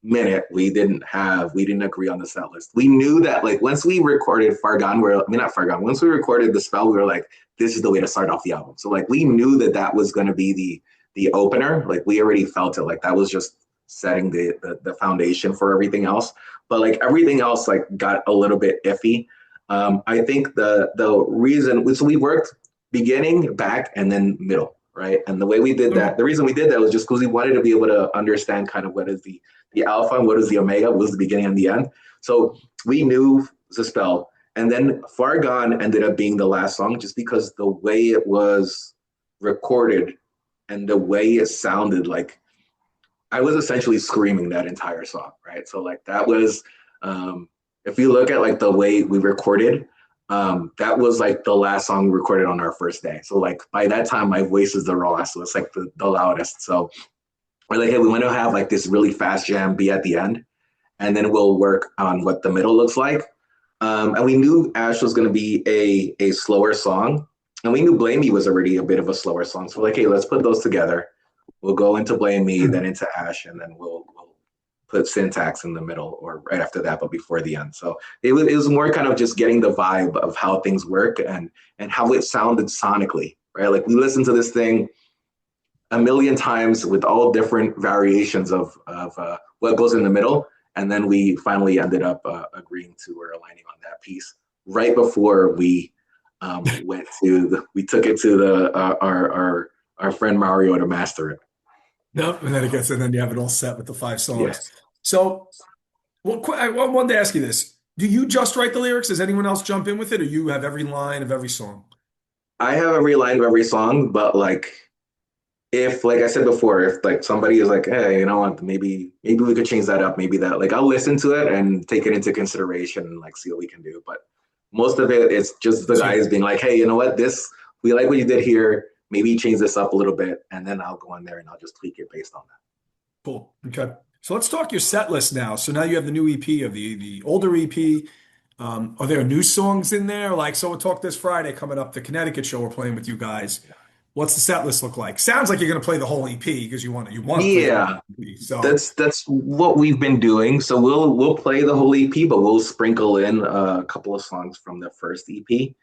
minute, we didn't agree on the set list. We knew that like once we recorded Far Gone, not Far Gone. Once we recorded The Spell, we were like, this is the way to start off the album. So like we knew that was going to be the opener. Like we already felt it. Like that was just setting the foundation for everything else. But like everything else like got a little bit iffy. I think the reason so we worked beginning, back, and then middle, right? And the way we did that, the reason we did that was just because we wanted to be able to understand kind of what is the alpha and what is the omega, what was the beginning and the end. So we knew the spell. And then Far Gone ended up being the last song just because the way it was recorded and the way it sounded, like I was essentially screaming that entire song, right? So like that was If you look at like the way we recorded, that was like the last song we recorded on our first day. So like by that time, my voice is the rawest, so it's like the loudest. So we're like, hey, we want to have like this really fast jam be at the end, and then we'll work on what the middle looks like. And we knew Ash was going to be a slower song, and we knew Blame Me was already a bit of a slower song. So we're like, hey, let's put those together. We'll go into Blame Me, then into Ash, and then we'll put Syntax in the middle or right after that, but before the end. So it was more kind of just getting the vibe of how things work and how it sounded sonically, right? Like we listened to this thing a million times with all different variations of what goes in the middle. And then we finally ended up agreeing to or aligning on that piece right before we we took it to our friend Mario to master it. Nope. And then you have it all set with the 5 songs. Yes. So, I wanted to ask you this. Do you just write the lyrics? Does anyone else jump in with it, or you have every line of every song? I have every line of every song, but like if like I said before, if like somebody is like, hey, you know what, maybe we could change that up, maybe that like I'll listen to it and take it into consideration and like see what we can do. But most of it it's just the guys being like, hey, you know what, this we like what you did here. Maybe change this up a little bit, and then I'll go in there and I'll just tweak it based on that. Cool. Okay. So let's talk your set list now. So now you have the new EP of the older EP. Are there new songs in there? Like, so we'll talk this Friday coming up, the Connecticut show we're playing with you guys. What's the set list look like? Sounds like you're going to play the whole EP because you want to play the whole EP. So that's what we've been doing. So we'll play the whole EP, but we'll sprinkle in a couple of songs from the first EP.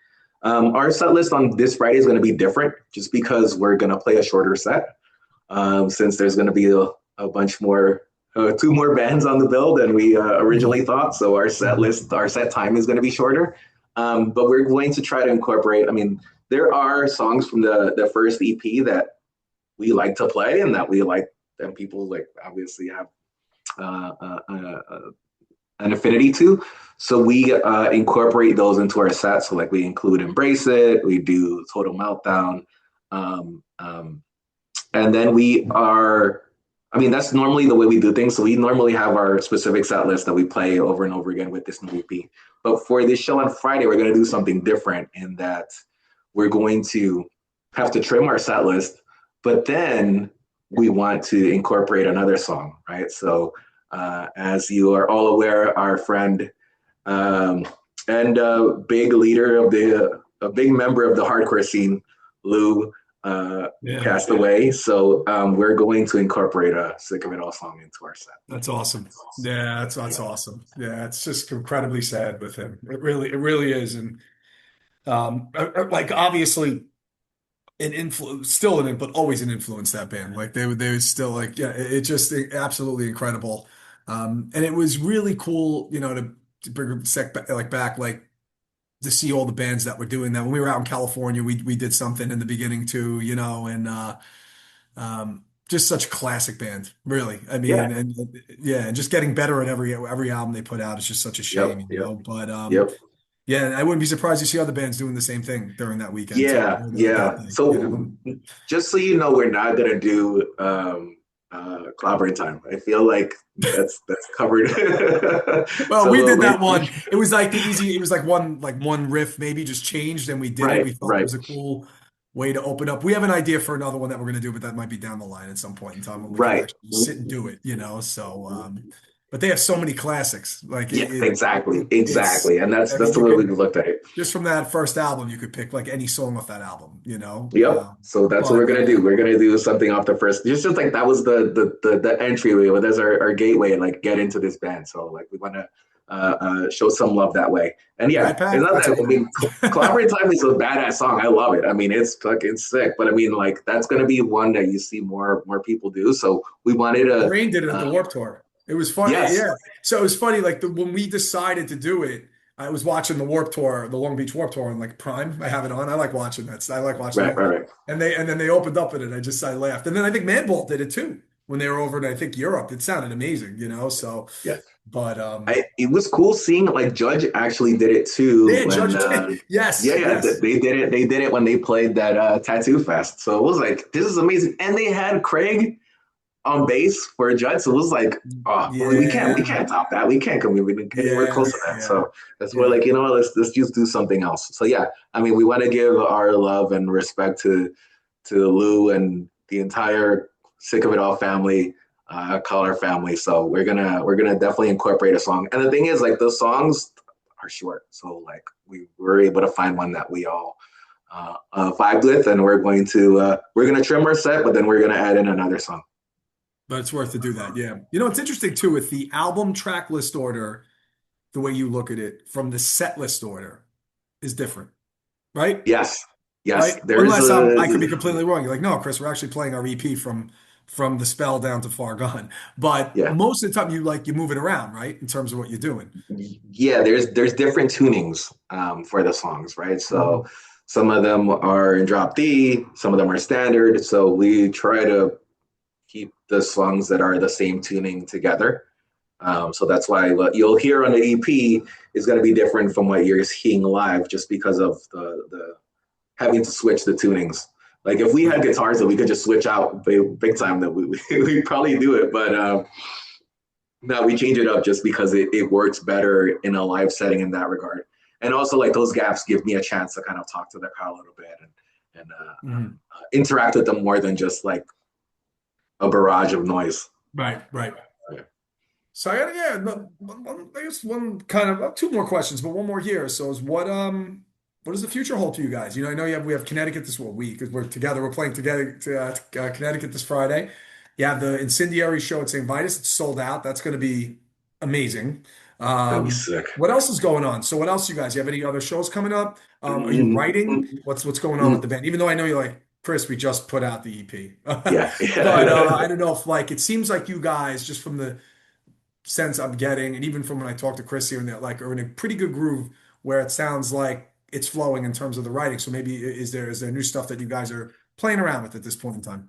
Our set list on this Friday is going to be different just because we're going to play a shorter set. Since there's going to be a bunch more, 2 more bands on the bill than we originally thought. So our set time is going to be shorter. But we're going to try to incorporate, I mean, there are songs from the first EP that we like to play and that we like, and people like obviously have an affinity to. So we incorporate those into our set. So like we include Embrace It, we do Total Meltdown. And then that's normally the way we do things. So we normally have our specific set list that we play over and over again with this new EP. But for this show on Friday, we're going to do something different in that we're going to have to trim our set list, but then we want to incorporate another song, right? So as you are all aware, our friend and a big leader of a big member of the hardcore scene, Lou, passed away. So we're going to incorporate a Sick of It All song into our set. that's awesome. Yeah, that's awesome. Yeah, it's just incredibly sad with him. It really is. And like obviously an influence, still but always an influence, that band. Like they were still like, yeah, it just absolutely incredible. And it was really cool, to bring a sec back, like to see all the bands that were doing that. When we were out in California, we did something in the beginning too, and just such a classic band, really. I mean, Yeah. and yeah, and just getting better at every album they put out is just such a shame, But Yep. yeah, and I wouldn't be surprised to see other bands doing the same thing during that weekend too, Yeah. or Yeah. that day, So just so you know, we're not gonna do clobbering time. I feel like that's covered. Well, So we did that one. It was like it was like one riff maybe just changed and we did it. We thought it was a cool way to open up. We have an idea for another one that we're going to do, but that might be down the line at some point in time when we can actually sit and do it, So, but they have so many classics. Like exactly. And that's the way we looked at it. Just from that first album, you could pick like any song off that album, Yep. So that's what we're gonna do. We're gonna do something off the first. Just like that was the entryway. Well, that's our gateway and like get into this band. So like we want to show some love that way. And yeah, it's not that. I mean, Collaborate Time is a badass song. I love it. I mean, it's fucking sick. But I mean, like that's gonna be one that you see more people do. So we wanted to. Rain did it at the Warped Tour. It was funny. Yes. Yeah. So it was funny. Like when we decided to do it, I was watching the Warped Tour, the Long Beach Warped Tour on like Prime. I have it on. I like watching that. I like watching it. Right. And then they opened up in it. I laughed. And then I think Madball did it too when they were over in I think Europe. It sounded amazing, So yeah. But it was cool seeing like Judge actually did it too. Yeah, Judge did. Yes. Yes. They did it. They did it when they played that Tattoo Fest. So it was like, this is amazing. And they had Craig on bass for Judd. So it was like, oh, well, we Yeah, can't top that. We can't come anywhere yeah, close to that. yeah, So that's where yeah. like, let's just do something else. So yeah, I mean, we want to give our love and respect to Lou and the entire Sick of It All family, Color family. So we're gonna definitely incorporate a song. And the thing is, like those songs are short, so like we were able to find one that we all vibed with, and we're gonna trim our set, but then we're gonna add in another song. But it's worth to do that. Yeah. You know, it's interesting too with the album track list order, the way you look at it from the set list order is different, right? Yes, yes. Right? There's Unless I a could be completely wrong. You're like, no, Chris, we're actually playing our EP from the spell down to far gone. But yeah. most of the time you move it around, right? In terms of what you're doing. Yeah, there's different tunings for the songs, right? So Mhm. some of them are in drop D, some of them are standard. So we try to keep the songs that are the same tuning together. So that's why what you'll hear on the EP is going to be different from what you're hearing live, just because of the having to switch the tunings. Like if we had guitars that we could just switch out big time, that we probably do it. But no, we change it up just because it works better in a live setting in that regard. And also, like those gaps give me a chance to kind of talk to the crowd a little bit and Mhm. interact with them more than just like a barrage of noise. Right, right. Yeah. So I got yeah, I guess one kind of two more questions, but one more here. So is what does the future hold for you guys? You know, I know we have Connecticut this week because we're together. We're playing together to Connecticut this Friday. You have the Incendiary show at St. Vitus. It's sold out. That's going to be amazing. It's gonna be sick. What else is going on? So what else you guys? You have any other shows coming up? Are you writing? Mm-hmm. What's going on with the band? Even though I know you're like Chris, we just put out the EP, Yeah. but Yeah. I don't know if like it seems like you guys just from the sense I'm getting, and even from when I talk to Chris here and there, like are in a pretty good groove where it sounds like it's flowing in terms of the writing. So maybe is there new stuff that you guys are playing around with at this point in time?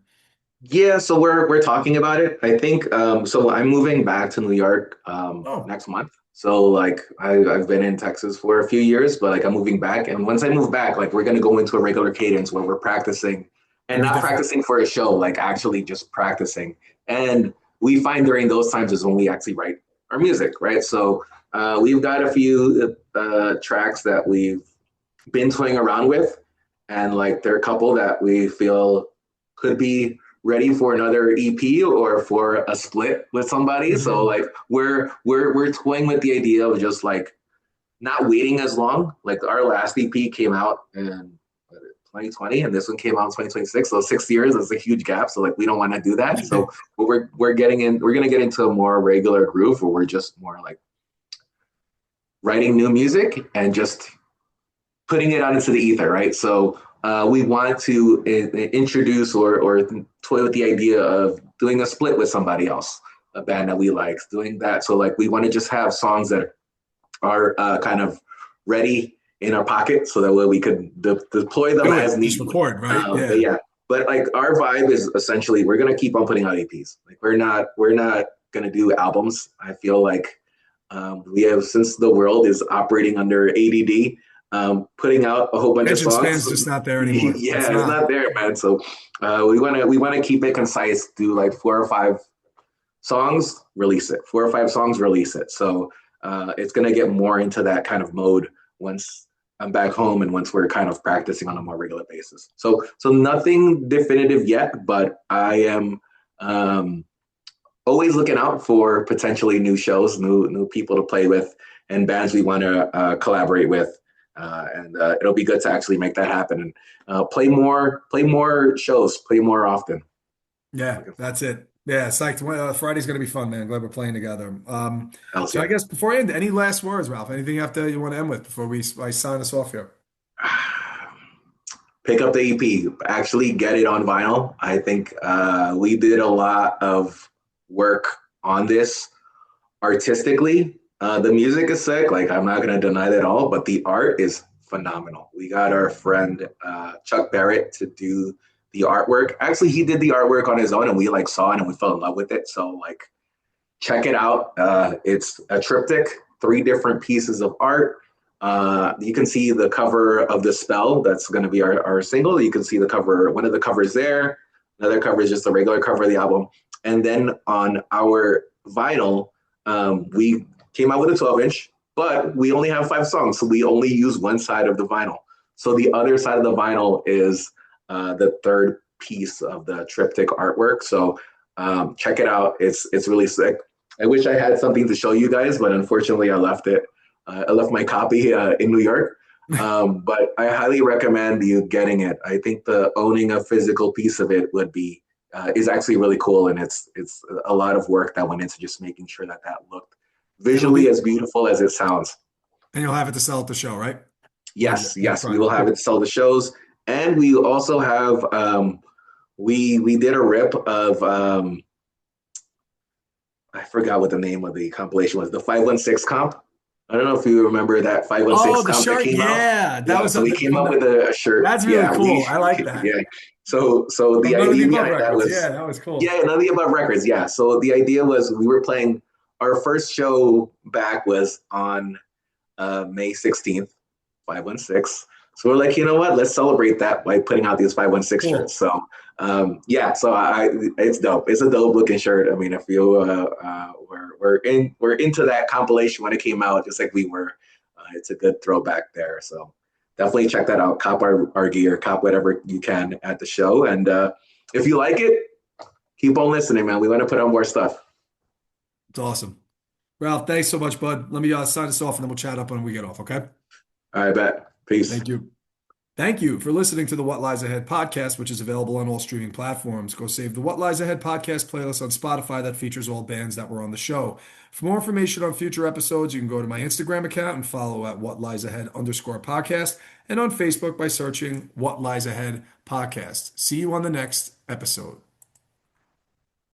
Yeah, so we're talking about it. I think so I'm moving back to New York Oh, next month. So like I've been in Texas for a few years, but like I'm moving back. And once I move back, like we're gonna go into a regular cadence where we're practicing and very not different. practicing for a show, like actually just practicing. And we find during those times is when we actually write our music, right? So we've got a few tracks that we've been toying around with, and like there are a couple that we feel could be ready for another EP or for a split with somebody. So Mhm. like we're toying with the idea of just like not waiting as long. Like our last EP came out in 2020 and this one came out in 2026. So 6 years is a huge gap. So like we don't want to do that. So we're gonna get into a more regular groove where we're just more like writing new music and just putting it out into the ether, right? So we want to introduce or toy with the idea of doing a split with somebody else, a band that we like, doing that. So like we want to just have songs that are kind of ready in our pocket, so that way we could deploy them Do as it. Just needed. record, right? But Yeah. yeah, but like our vibe is essentially we're gonna keep on putting out EPs. Like we're not gonna do albums. I feel like we have, since the world is operating under ADD, putting out a whole bunch of Attention songs. span's just not there anymore. It's Yeah, it's not. not there, man. So we wanna keep it concise. Do like 4 or 5 songs, release it. 4 or 5 songs, release it. So it's gonna get more into that kind of mode once I'm back home and once we're kind of practicing on a more regular basis. So nothing definitive yet, but I am always looking out for potentially new shows, new people to play with, and bands we want to collaborate with. And it'll be good to actually make that happen and play more shows, play more often. Yeah, Looking that's it. Yeah, psyched. Well, Friday's gonna be fun, man. Glad we're playing together. else, So I yeah. guess before I end, any last words, Ralph? Anything you want to end with before I sign us off here? Pick up the EP, actually get it on vinyl. I think we did a lot of work on this artistically. The music is sick, like I'm not gonna deny that all, but the art is phenomenal. We got our friend Chuck Barrett to do the artwork. Actually, he did the artwork on his own, and we like saw it and we fell in love with it. So like, check it out. It's a triptych, 3 different pieces of art. You can see the cover of The Spell. That's going to be our single. You can see the cover, one of the covers there. Another cover is just a regular cover of the album. And then on our vinyl, we came out with a 12-inch, but we only have 5 songs, so we only use one side of the vinyl. So the other side of the vinyl is the third piece of the triptych artwork. So check it out. It's really sick. I wish I had something to show you guys, but unfortunately I left it. I left my copy in New York. But I highly recommend you getting it. I think the owning a physical piece of it would be is actually really cool, and it's a lot of work that went into just making sure that that looked It'll visually be, as beautiful as it sounds. and you'll have it to sell at the show, right? Yes, That's yes, we right. will have Cool. it sell the shows, and we also have we did a rip of I forgot what the name of the compilation was. The 516 comp. I don't know if you remember that Oh, 516 the comp that shirt. came out. Yeah, that Yeah, was so we came from out the. with a shirt. That's really Yeah, cool. I like that. yeah. So From the None of the idea Above behind that Records. was Yeah, that was cool. yeah, none of the above records. Yeah. So the idea was we were playing our first show back was on May 16th, 516. So we're like, you know what? Let's celebrate that by putting out these 516 shirts. Cool. So yeah, so it's dope. It's a dope looking shirt. I mean, if you we're into that compilation when it came out, just like we were. It's a good throwback there. So definitely check that out. Cop our gear, cop whatever you can at the show, and if you like it, keep on listening, man. We want to put on more stuff. It's awesome. Ralph, thanks so much, bud. Let me sign us off and then we'll chat up when we get off, okay? All right, bet. Peace. Thank you. Thank you for listening to the What Lies Ahead podcast, which is available on all streaming platforms. Go save the What Lies Ahead podcast playlist on Spotify that features all bands that were on the show. For more information on future episodes, you can go to my Instagram account and follow at What Lies Ahead _podcast and on Facebook by searching What Lies Ahead podcast. See you on the next episode.